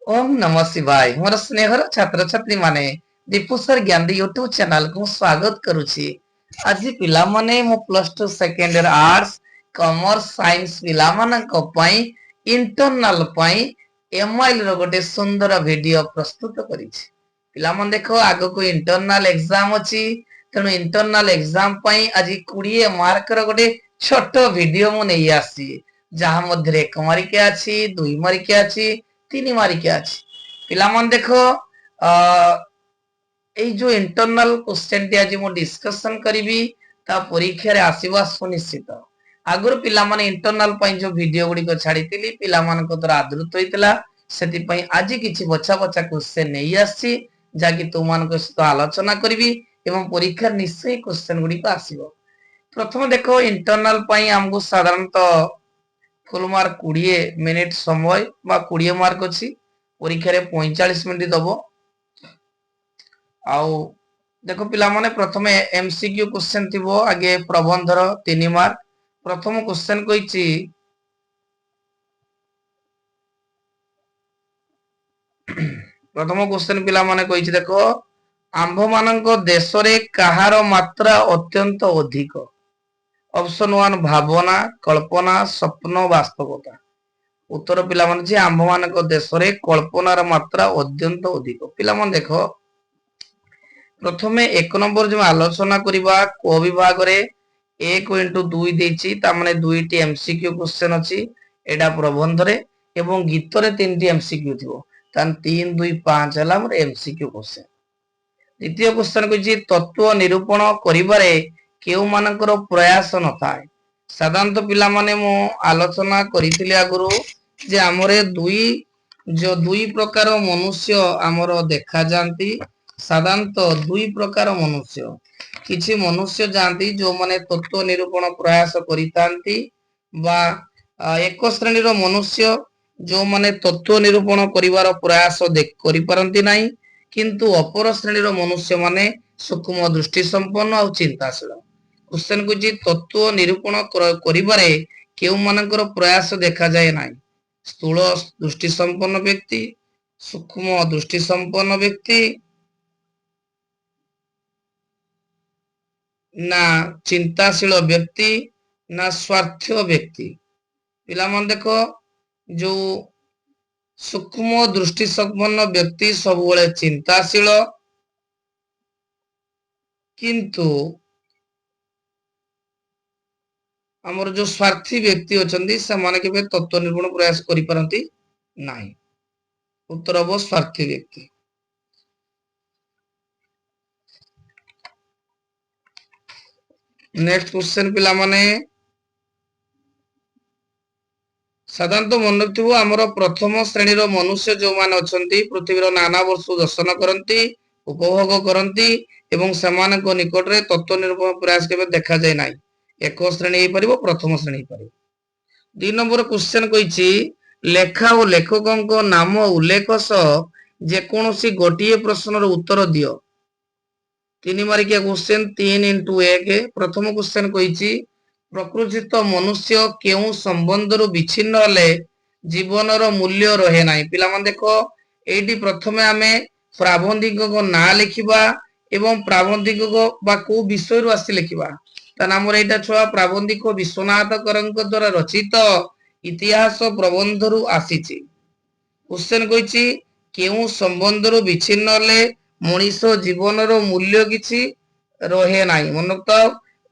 ओम नमः शिवाय मोर स्नेहर छात्र छात्री माने दीपू सर ज्ञान यूट्यूब चैनल को स्वागत करुछि। आज पिला माने मो plus 2 second year arts commerce science पिला मानक पई इंटरनल पई एमआईएल रो गोटे सुंदर वीडियो प्रस्तुत करिछि। पिला मन देखो आगो को इंटरनल एग्जाम अछि तेनु इंटरनल एग्जाम पई आज 20 मार्क रो गोटे छोटो वीडियो मु नै आसी जहा मध्ये 1 मार्किया अछि 2 मार्किया अछि 3 मार्किया अछि। पिला मन देखो এই जो इंटरनल क्वेश्चन टी आज मु डिस्कशन करिवि ता परीक्षा रे आसीबा सुनिश्चित। आगुर पिला माने इंटरनल पई जो वीडियो गुडी को छाडीतिली पिला मान को तोरा आदृत होइतला सेति पई आज किछि बच्चा बच्चा क्वेश्चन नै आसी जाकि तुम मान को सहित आलोचना करिवि एवं परीक्षा निश्चय क्वेश्चन गुडी को आसीबो। प्रथम देखो इंटरनल पई हमको साधारणतः फुल मार्क 20 मिनिट समय बा 20 मार्क अछि परीक्षा रे 45 मिनिट दबो। आउ देखो पिला माने प्रथमे एमसीक्यू क्वेश्चन थिबो आगे प्रबंधर 3 मार्क। प्रथम क्वेश्चन कहिछि प्रथम क्वेश्चन पिला माने कहिछि देखो आंभ मानक देश रे कहार मात्रा अत्यंत अधिक। ऑप्शन 1 भावना कल्पना स्वप्न वास्तवता। उत्तर पिला माने जे आंभ मानक देश रे कल्पनार मात्रा अत्यंत अधिक। पिला माने देखो प्रथमे 1 नंबर जो आलोचना करिबा को विभाग रे 1 * 2 देछि ता माने 2 टी एमसीक्यू क्वेश्चन अछि एडा प्रबंध रे एवं गीत रे 3 टी एमसीक्यू थिबो तान 3 2 5 हला हमर एमसीक्यू क्वेश्चन। द्वितीय क्वेश्चन कहिछि तत्व निरूपण करिबारे केउ मानकर प्रयास न थाए। साधारणतः पिला माने मो आलोचना करिथिले आगुरु जे हमरे दुई प्रकार मनुष्य हमर देखा जानती। साधारणतः दुई प्रकार मनुष्य किछि मनुष्य जानती जो माने तत्व निरूपण प्रयास करितांती बा एक श्रेणी रो मनुष्य जो माने तत्व निरूपण करिवार प्रयास करि परंती नाही किंतु अपर श्रेणी रो मनुष्य माने सूक्ष्म दृष्टि संपन्न और चिंताशील। क्वेश्चन को जी तत्व निरूपण करिबारे केउ मानकर प्रयास देखा जाय नाही। स्थूल दृष्टि संपन्न व्यक्ति सूक्ष्म दृष्टि संपन्न व्यक्ति ना चिंताशील व्यक्ति ना स्वार्थ व्यक्ति। पिला मन देखो जो सूक्ष्म दृष्टि संपन्न व्यक्ति सब बेले चिंताशील किंतु हमर जो स्वार्थी व्यक्ति अछंती से माने केबे तत्व निरूपण प्रयास करि परंती नाही। उत्तर हो स्वार्थी व्यक्ति। नेक्स्ट क्वेश्चन पिला माने साधारणतः मन रखिबो हमर प्रथम श्रेणी रो मनुष्य जो मान अछंती पृथ्वी रो नाना वस्तु दर्शन करंती उपभोग करंती एवं समान को निकट रे तत्व निरूपण प्रयास केबे देखा जाय नाही। एक श्रेणी हे परिबो प्रथम श्रेणी परिबो। 2 नंबर क्वेश्चन कहिछि लेखा और लेखकों को नाम उल्लेख सह जे कोनोसी गोटिए प्रश्न रो उत्तर दियो। 3 मार्किया क्वेश्चन 3 * 1। प्रथम क्वेश्चन कहिछि प्रकृतिस्थ मनुष्य केउ संबंध रो विच्छिन्न हले जीवन रो मूल्य रहे नाही। पिला मन देखो एडी प्रथमे हमें प्राबंधिक को ना लिखिबा एवं प्राबंधिक को बा को विषय रो आसी लिखिबा ता नाम रे एटा छुआ प्राबंधिक विश्वनाथ करंक द्वारा रचित इतिहास प्रबंध रु आसीछि। क्वेश्चन कहिछि केउ संबंध रो विच्छिन्न हले मनीष जीवन रो मूल्य किछि रहे नाही। मनक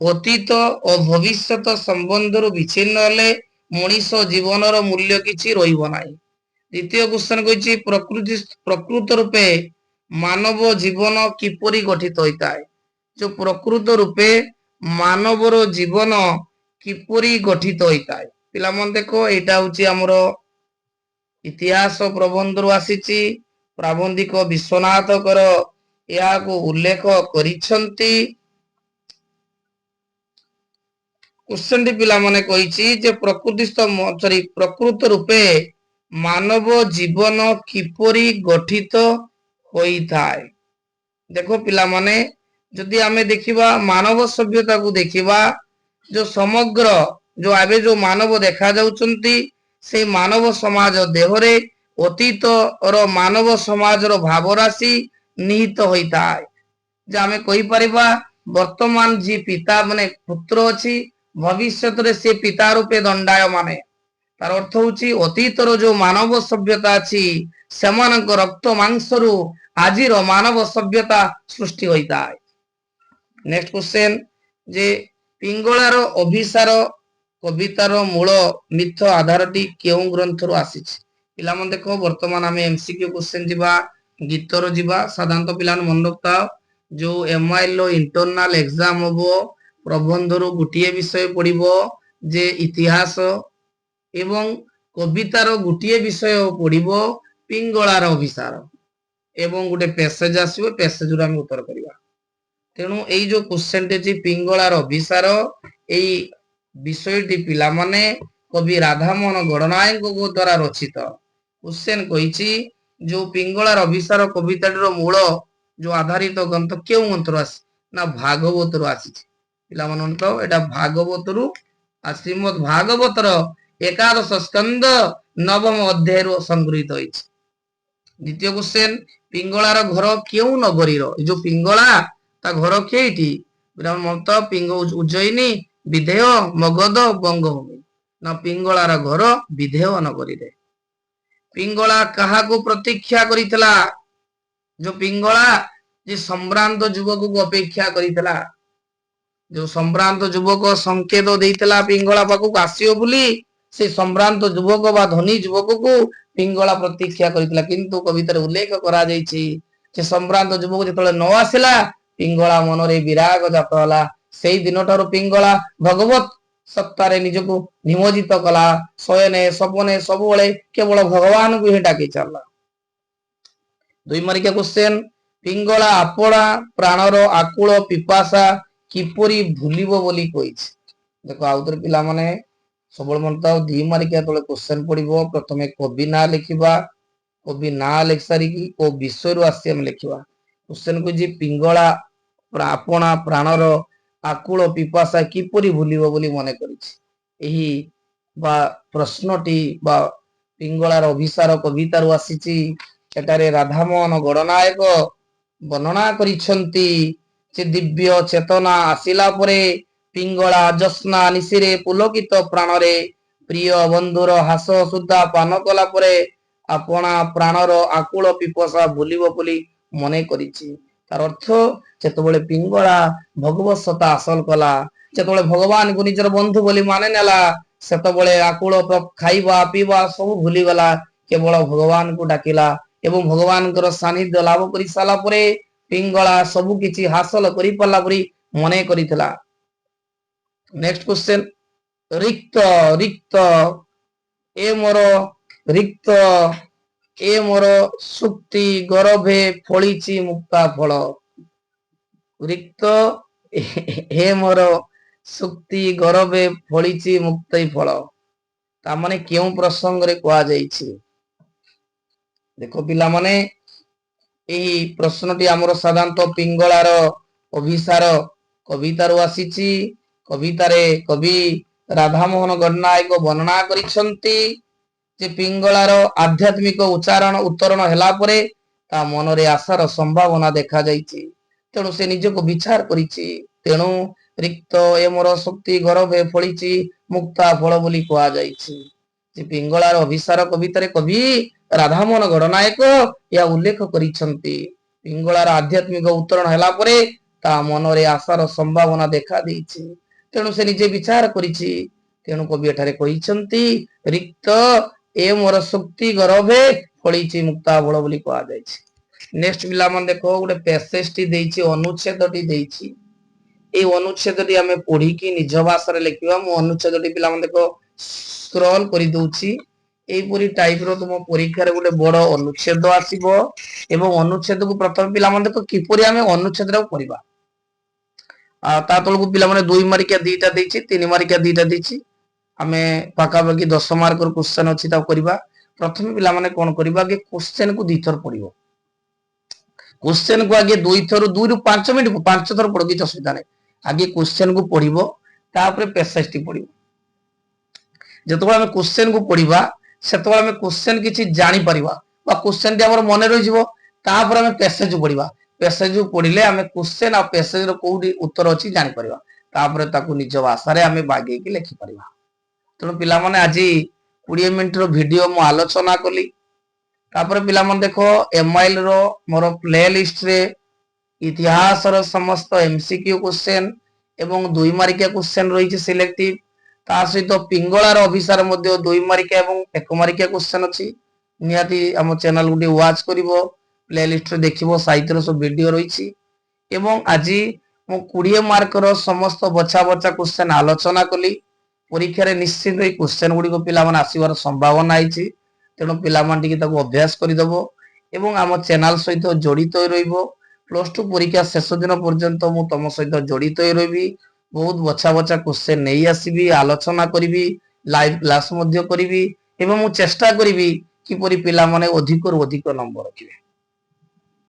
अतीत और भविष्यत संबंध रो विच्छिन्न हले मनीष जीवन रो मूल्य किछि रहिबो नाही। द्वितीय क्वेश्चन कहिछि प्रकृत रूपे मानव जीवन किपरि गठित होइताय। जो प्रकृत रूपे मानव रो जीवन किपरि गठित होइताय पिला मन देखो एटा होछि हमरो इतिहास प्रबंध रु आसीछि। प्राबंधिक विश्वनाथ कर या को उल्लेख करिसंती। क्वेश्चन टी पिला माने कहिछि जे प्रकृत रूपे मानव जीवन किपरि गठित होइताय। देखो पिला माने जदि हमें देखिबा मानव सभ्यता को देखिबा जो समग्र जो आबे जो मानव देखा जाउचंती से मानव समाज देहरे ଅତୀତର ମାନବ ସମାଜର ଭାବରାଶି ନିହିତ ହୋଇଥାଏ। ଯେ ଆମେ କହିପାରିବା ବର୍ତ୍ତମାନ ଯେ ପିତା ମାନେ ପୁତ୍ର ଅଛି ଭବିଷ୍ୟତରେ ସେ ପିତା ରୂପେ ଦଣ୍ଡାୟମାନ। ତାର ଅର୍ଥ ହଉଛି ଅତୀତର ଯୋଉ ମାନବ ସଭ୍ୟତା ଅଛି ସେମାନଙ୍କ ରକ୍ତ ମାଂସରୁ ଆଜିର ମାନବ ସଭ୍ୟତା ସୃଷ୍ଟି ହୋଇଥାଏ। ନେକ୍ସଟ କ୍ୱେଶ୍ଚନ ଯେ ପିଙ୍ଗଳାର ଅଭିସାର କବିତାର ମୂଳ ମିଥ ଆଧାରଟି କେଉଁ ଗ୍ରନ୍ଥରୁ ଆସିଛି? ପିଲାମାନେ ଦେଖ ବର୍ତ୍ତମାନ ଆମେ ଏମସିକ୍ୟୁ କ୍ୱେଶ୍ଚନ ଯିବା, ଗୀତର ଯିବା। ସାଧାରଣତଃ ପିଲାମାନେ ମନେ ରଖୁଥାଅ ଯୋଉ ଏମଆଇଏଲ ଇଣ୍ଟରନାଲ ଏକ୍ସାମ ହବ ପ୍ରବନ୍ଧରୁ ଗୋଟିଏ ବିଷୟ ପଡିବ ଯେ ଇତିହାସ ଏବଂ କବିତାର ଗୋଟିଏ ବିଷୟ ପଡିବ ପିଙ୍ଗଳାର ଅଭିସାର ଏବଂ ଗୋଟେ ପ୍ୟାସେଜ ଆସିବ, ପ୍ୟାସେଜରୁ ଆମେ ଉତ୍ତର କରିବା। ତେଣୁ ଏଇ ଯୋଉ କ୍ୱେଶ୍ଚନଟି ଅଛି ପିଙ୍ଗଳାର ଅଭିସାର, ଏଇ ବିଷୟଟି ପିଲାମାନେ କବି ରାଧାମୋହନ ଗଡନାୟକଙ୍କ ଦ୍ୱାରା ରଚିତ। କ୍ୱେଶ୍ଚନ କହିଛି ଯୋଉ ପିଙ୍ଗଳାର ଅଭିସାର କବିତାଟିର ମୂଳ ଯୋଉ ଆଧାରିତ ଗ୍ରନ୍ଥ କେଉଁ ଗ୍ରନ୍ଥରୁ ଆସିଛି? ନା ଭାଗବତରୁ ଆସିଛି। ପିଲାମାନଙ୍କ ଏଟା ଭାଗବତରୁ ଶ୍ରୀମଦ୍ ଭାଗବତର ଏକାଦଶ ସ୍କନ୍ଦ ନବମ ଅଧ୍ୟାୟରୁ ସଂଗୃହୀତ ହୋଇଛି। ଦ୍ୱିତୀୟ କ୍ୱେଶ୍ଚନ ପିଙ୍ଗଳାର ଘର କେଉଁ ନଗରୀର? ଏ ଯୋଉ ପିଙ୍ଗଳା ତା ଘର କେଇଟି? ମତ ଉଜ୍ଜୟିନୀ, ବିଧେୟ, ମଗଧ, ବଙ୍ଗଭୂମି। ନା ପିଙ୍ଗଳାର ଘର ବିଧେୟ ନଗରୀରେ। ପିଙ୍ଗଳା କାହାକୁ ପ୍ରତୀକ୍ଷା କରିଥିଲା? ଯୋଉ ପିଙ୍ଗଳା ଯେ ସମ୍ଭ୍ରାନ୍ତ ଯୁବକକୁ ଅପେକ୍ଷା କରିଥିଲା। ଯୋଉ ସମ୍ଭ୍ରାନ୍ତ ଯୁବକ ସଂକେତ ଦେଇଥିଲା ପିଙ୍ଗଳା ପାଖକୁ ଆସିବ ବୋଲି, ସେ ସମ୍ଭ୍ରାନ୍ତ ଯୁବକ ବା ଧନୀ ଯୁବକକୁ ପିଙ୍ଗଳା ପ୍ରତୀକ୍ଷା କରିଥିଲା। କିନ୍ତୁ କବିତାରେ ଉଲ୍ଲେଖ କରାଯାଇଛି ଯେ ସମ୍ଭ୍ରାନ୍ତ ଯୁବକ ଯେତେବେଳେ ନ ଆସିଲା ପିଙ୍ଗଳା ମନରେ ବିରାଗ ଜାତ ହେଲା। ସେଇ ଦିନଠାରୁ ପିଙ୍ଗଳା ଭଗବତ ସତ୍ତାରେ ନିଜକୁ ନିମଜ୍ଜିତ କଲା। ଶୟନେ ସପନେ ସବୁବେଳେ କେବଳ ଭଗବାନଙ୍କୁ ହିଁ ଡାକି ଚାଲିଲା। 2 ମାର୍କିଆ କ୍ୱେଶ୍ଚନ ପିଙ୍ଗଳା ଆପଣା ପ୍ରାଣର ଆକୁଳ ପିପାସା କିପରି ଭୁଲିବ ବୋଲି କହିଛି? ଦେଖ ଆଉଥରେ ପିଲାମାନେ ସବୁବେଳେ ମନେ ଥାଉ 2 ମାର୍କିଆ ତଳେ କ୍ୱେଶ୍ଚନ ପଡିବ। ପ୍ରଥମେ କବି ନାଁ ଲେଖିବା, କବି ନାଁ ଲେଖି ସାରିକି କୋଉ ବିଷୟରୁ ଆସିଛି ଆମେ ଲେଖିବା। କ୍ୱେଶ୍ଚନ କହିଛି ପିଙ୍ଗଳା ଆପଣା ପ୍ରାଣର ଆକୁଳ ପିପାସା କିପରି ଭୁଲିବ ବୋଲି ମନେ କରିଛି। ଏହି ବା ପ୍ରଶ୍ନଟି ବା ପିଙ୍ଗଳାର ଅଭିସାର କବିତାରୁ ଆସିଛି। ଏଠାରେ ରାଧାମୋହନ ଗଡନାୟକ ବର୍ଣ୍ଣନା କରିଛନ୍ତି ଯେ ଦିବ୍ୟ ଚେତନା ଆସିଲା ପରେ ପିଙ୍ଗଳା ଜ୍ୟୋତ୍ସ୍ନା ନିଶିରେ ପୁଲକିତ ପ୍ରାଣରେ ପ୍ରିୟ ବନ୍ଧୁର ହାସ ସୁଦ୍ଧା ପାନ କଲା ପରେ ଆପଣା ପ୍ରାଣର ଆକୁଳ ପିପାସା ଭୁଲିବ ବୋଲି ମନେ କରିଛି। ତାର ଅର୍ଥ ଯେତେବେଳେ ପିଙ୍ଗଳା ଭଗବତ ସତ୍ତା ହାସଲ କଲା, ଯେତେବେଳେ ଭଗବାନଙ୍କୁ ନିଜର ବନ୍ଧୁ ବୋଲି ମାନେ ନେଲା, ସେତେବେଳେ ଆକୁଳ ଖାଇବା ପିଇବା ସବୁ ଭୁଲିଗଲା, କେବଳ ଭଗବାନଙ୍କୁ ଡାକିଲା ଏବଂ ଭଗବାନଙ୍କର ସାନ୍ନିଧ୍ୟ ଲାଭ କରି ସାରିଲା ପରେ ପିଙ୍ଗଳା ସବୁ କିଛି ହାସଲ କରିପାରିଲା ପରି ମନେ କରିଥିଲା। ନେକ୍ସଟ କ୍ୱେଶ୍ଚନ ରିକ୍ତ ରିକ୍ତ ଏ ମୋର ରିକ୍ତ ଏ ମୋର ସୁକ୍ତି ଗରଭେ ଫଳିଛି ମୁକ୍ତା ଫଳ। ରିକ୍ତ ହେ ମୋର ସୁକ୍ତି ଗରଭେ ଫଳିଛି ମୁକ୍ତି ଫଳ। ତା ମାନେ କେଉଁ ପ୍ରସଙ୍ଗରେ କୁହାଯାଇଛି? ଦେଖ ପିଲାମାନେ ଏହି ପ୍ରଶ୍ନଟି ଆମର ସାଧାରଣତଃ ପିଙ୍ଗଳାର ଅଭିସାର କବିତାରୁ ଆସିଛି। କବିତାରେ କବି ରାଧାମୋହନ ଗଡନାୟକ ବର୍ଣ୍ଣନା କରିଛନ୍ତି ଯେ ପିଙ୍ଗଳାର ଆଧ୍ୟାତ୍ମିକ ଉତ୍ତରଣ ହେଲା ପରେ ତା ମନରେ ଆଶାର ସମ୍ଭାବନା ଦେଖାଯାଇଛି। ତେଣୁ ସେ ନିଜକୁ ବିଚାର କରିଛି। ତେଣୁ ରିକ୍ତ ଏ ମୋର ଶକ୍ତି ଗରଭେ ଫଳିଛି ମୁକ୍ତା ଫଳ ବୋଲି କୁହାଯାଇଛି। ଯେ ପିଙ୍ଗଳାର ଅଭିସାର କବିତାରେ କବି ରାଧାମୋହନ ଗଡନାୟକ ଏହା ଉଲ୍ଲେଖ କରିଛନ୍ତି। ପିଙ୍ଗଳାର ଆଧ୍ୟାତ୍ମିକ ଉତ୍ତରଣ ହେଲା ପରେ ତା ମନରେ ଆଶାର ସମ୍ଭାବନା ଦେଖା ଦେଇଛି। ତେଣୁ ସେ ନିଜେ ବିଚାର କରିଛି। ତେଣୁ କବି ଏଠାରେ କହିଛନ୍ତି ରିକ୍ତ ଏ ମୋର ଶକ୍ତି ଗରଭେ ଫଳିଛି ମୁକ୍ତା ଫଳ ବୋଲି କୁହାଯାଇଛି। ନେକ୍ସଟ ପିଲାମାନେ ଦେଖ ଗୋଟେ ପ୍ୟାସେଜଟି ଦେଇଛି, ଅନୁଚ୍ଛେଦଟି ଦେଇଛି। এই ଅନୁଚ୍ଛେଦଟି ଆମେ ପଢିକି ନିଜ ଭାଷାରେ ଲେଖିବା। ମୁଁ ଅନୁଚ୍ଛେଦଟି ପିଲାମାନେ ଦେଖ ସ୍କ୍ରଲ କରି ଦଉଛି। এইপରି ଟାଇପର ତୁମ ପରୀକ୍ଷାରେ ଗୋଟେ ବଡ ଅନୁଚ୍ଛେଦ ଆସିବ ଏବଂ ଅନୁଚ୍ଛେଦକୁ ପ୍ରଥମେ ପିଲାମାନେ ଦେଖ କିପରି ଆମେ ଅନୁଚ୍ଛେଦଟାକୁ କରିବା। ତା ତଳକୁ ପିଲାମାନେ 2 ମାର୍କିଆ 2ଟା ଦେଇଛି, 3 ମାର୍କିଆ 2ଟା ଦେଇଛି। ଆମେ ପାଖାପାଖି 10 ମାର୍କର କ୍ୱେଶ୍ଚନ ଅଛି ତାକୁ କରିବା। ପ୍ରଥମେ ପିଲାମାନେ କଣ କରିବା କି କ୍ୱେଶ୍ଚନକୁ 2 ଥର ପଢିବ। क्वेश्चन को आगे 2 ରୁ 5 मिनिट 5 थर पढ़ो किसी असुविधा नहीं। आगे क्वेश्चन को पढ़िबो तापर पैसेज टी पढ़िबो। जतबे हम क्वेश्चन को पढ़िबा ସେତେବେଳେ ଆମେ କ୍ୱେଶ୍ଚନ କିଛି ଜାଣିପାରିବା ବା କ୍ୱେଶ୍ଚନଟି ଆମର ମନେ ରହିଯିବ। ତାପରେ ଆମେ ପେସେଜ ପଢିବା। ପେସେଜ ପଢିଲେ ଆମେ କ୍ୱେଶ୍ଚନ ଆଉ ପେସେଜର କୋଉଠି ଉତ୍ତର ଅଛି ଜାଣିପାରିବା। ତାପରେ ତାକୁ ନିଜ ଭାଷାରେ ଆମେ ବାଗେଇକି ଲେଖିପାରିବା। ତେଣୁ ପିଲାମାନେ ଆଜି 20 ମିନିଟର ଭିଡିଓ ମୁଁ ଆଲୋଚନା କଲି। ତାପରେ ପିଲାମାନେ ଦେଖ MIL ର ମୋର ପ୍ଲେ ଲିଷ୍ଟରେ ଇତିହାସର ସମସ୍ତ MCQ କ୍ୱେଶ୍ଚନ ଏବଂ 2 ମାର୍କିଆ କ୍ୱେଶ୍ଚନ ରହିଛି ସିଲେକ୍ଟିଭ। ତା ସହିତ ପିଙ୍ଗଳାର ଅଭିସାର ମଧ୍ୟ 2 ମାର୍କିଆ ଏବଂ 1 ମାର୍କିଆ କ୍ୱେଶ୍ଚନ ଅଛି। ନିହାତି ଆମ ଚ୍ୟାନେଲ ଗୁଟି ୱାଚ୍ କରିବ, ପ୍ଲେ ଲିଷ୍ଟରେ ଦେଖିବ, ସାହିତ୍ୟର ସବୁ ଭିଡିଓ ରହିଛି। ଏବଂ ଆଜି ମୁଁ 20 ମାର୍କର ସମସ୍ତ ବଛା ବଛା କ୍ୱେଶ୍ଚନ ଆଲୋଚନା କଲି। ପରୀକ୍ଷାରେ ନିଶ୍ଚିତ ଏହି କ୍ୱେଶ୍ଚନ ଗୁଡିକ ପିଲାମାନେ ଆସିବାର ସମ୍ଭାବନା ଅଛି। ତେଣୁ ପିଲାମାନେ ଟିକେ ତାକୁ ଅଭ୍ୟାସ କରିଦେବ ଏବଂ ଆମ ଚ୍ୟାନେଲ ସହିତ ଜଡ଼ିତ ହୋଇ ରହିବ। +2 ପରୀକ୍ଷା ଶେଷ ଦିନ ପର୍ଯ୍ୟନ୍ତ ମୁଁ ତମ ସହିତ ଜଡ଼ିତ ହୋଇ ରହିବି। ବହୁତ ବଛା ବଛା କ୍ୱେଶ୍ଚନ ନେଇ ଆସିବି, ଆଲୋଚନା କରିବି, ଲାଇଭ କ୍ଲାସ ମଧ୍ୟ କରିବି ଏବଂ ମୁଁ ଚେଷ୍ଟା କରିବି କିପରି ପିଲାମାନେ ଅଧିକରୁ ଅଧିକ ନମ୍ବର ରଖିବେ।